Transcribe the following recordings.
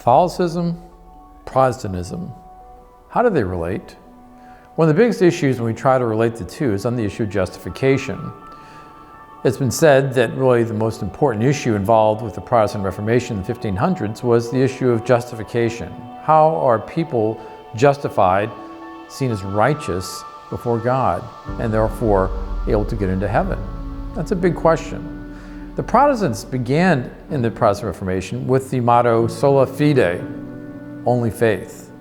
Catholicism, Protestantism, how do they relate? One of the biggest issues when we try to relate the two is on the issue of justification. It's been said that really the most important issue involved with the Protestant Reformation in the 1500s was the issue of justification. How are people justified, seen as righteous before God, and therefore able to get into heaven? That's a big question. The Protestants began in the Protestant Reformation with the motto sola fide, only faith.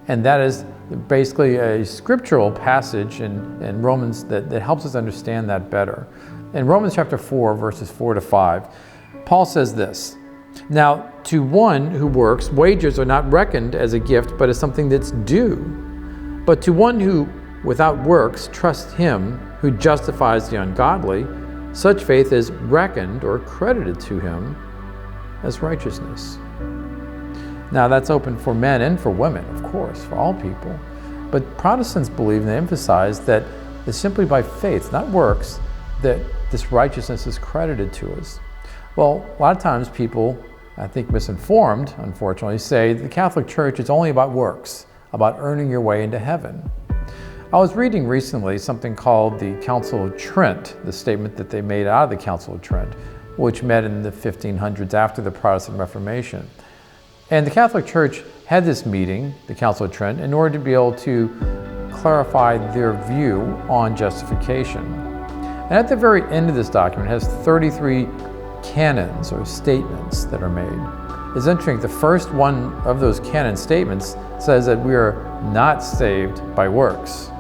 And that is basically a scriptural passage in Romans that helps us understand that better. In Romans chapter 4, verses 4 to 5, Paul says this, "Now to one who works, wages are not reckoned as a gift, but as something that's due. But to one who without works trusts him who justifies the ungodly, such faith is reckoned or credited to him as righteousness." Now that's open for men and for women, of course, for all people. But Protestants believe and they emphasize that it's simply by faith, not works, that this righteousness is credited to us. Well, a lot of times people, I think misinformed, unfortunately, say the Catholic Church is only about works, about earning your way into heaven. I was reading recently something called the Council of Trent, the statement that they made out of the Council of Trent, which met in the 1500s after the Protestant Reformation. And the Catholic Church had this meeting, the Council of Trent, in order to be able to clarify their view on justification. And at the very end of this document, it has 33 canons or statements that are made. It's interesting, the first one of those canon statements says that we are not saved by works.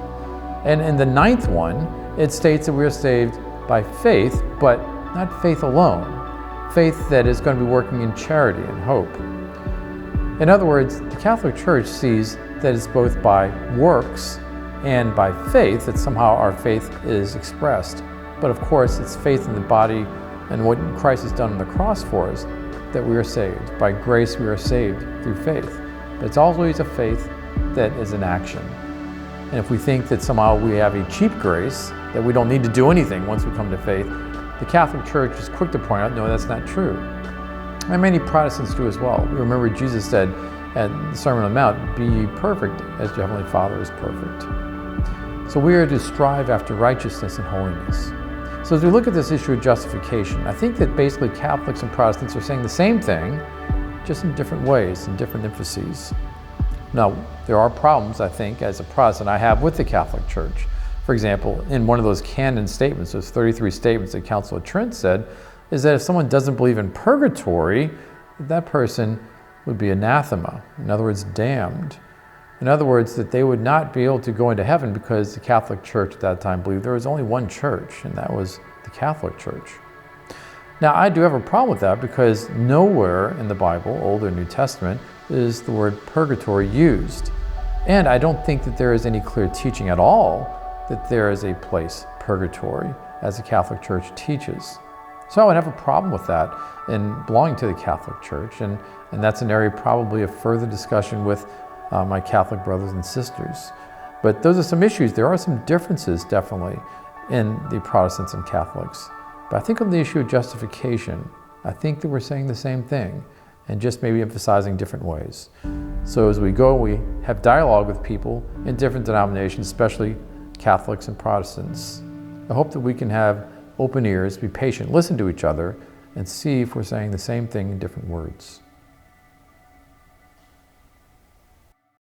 And in the ninth one, it states that we are saved by faith, but not faith alone. Faith that is going to be working in charity and hope. In other words, the Catholic Church sees that it's both by works and by faith that somehow our faith is expressed. But of course, it's faith in the body and what Christ has done on the cross for us that we are saved. By grace, we are saved through faith. But it's always a faith that is in action. And if we think that somehow we have a cheap grace, that we don't need to do anything once we come to faith, the Catholic Church is quick to point out, no, that's not true. And many Protestants do as well. We remember Jesus said at the Sermon on the Mount, "Be ye perfect as your Heavenly Father is perfect." So we are to strive after righteousness and holiness. So as we look at this issue of justification, I think that basically Catholics and Protestants are saying the same thing, just in different ways and different emphases. Now, there are problems, I think, as a Protestant I have with the Catholic Church. For example, in one of those canon statements, those 33 statements that Council of Trent said, is that if someone doesn't believe in purgatory, that person would be anathema, in other words, damned. In other words, that they would not be able to go into heaven because the Catholic Church at that time believed there was only one church, and that was the Catholic Church. Now, I do have a problem with that because nowhere in the Bible, Old or New Testament, is the word purgatory used. And I don't think that there is any clear teaching at all that there is a place, purgatory, as the Catholic Church teaches. So I would have a problem with that in belonging to the Catholic Church, and that's an area probably of further discussion with my Catholic brothers and sisters. But those are some issues. There are some differences, definitely, in the Protestants and Catholics. But I think on the issue of justification, I think that we're saying the same thing, and just maybe emphasizing different ways. So as we go, we have dialogue with people in different denominations, especially Catholics and Protestants. I hope that we can have open ears, be patient, listen to each other, and see if we're saying the same thing in different words.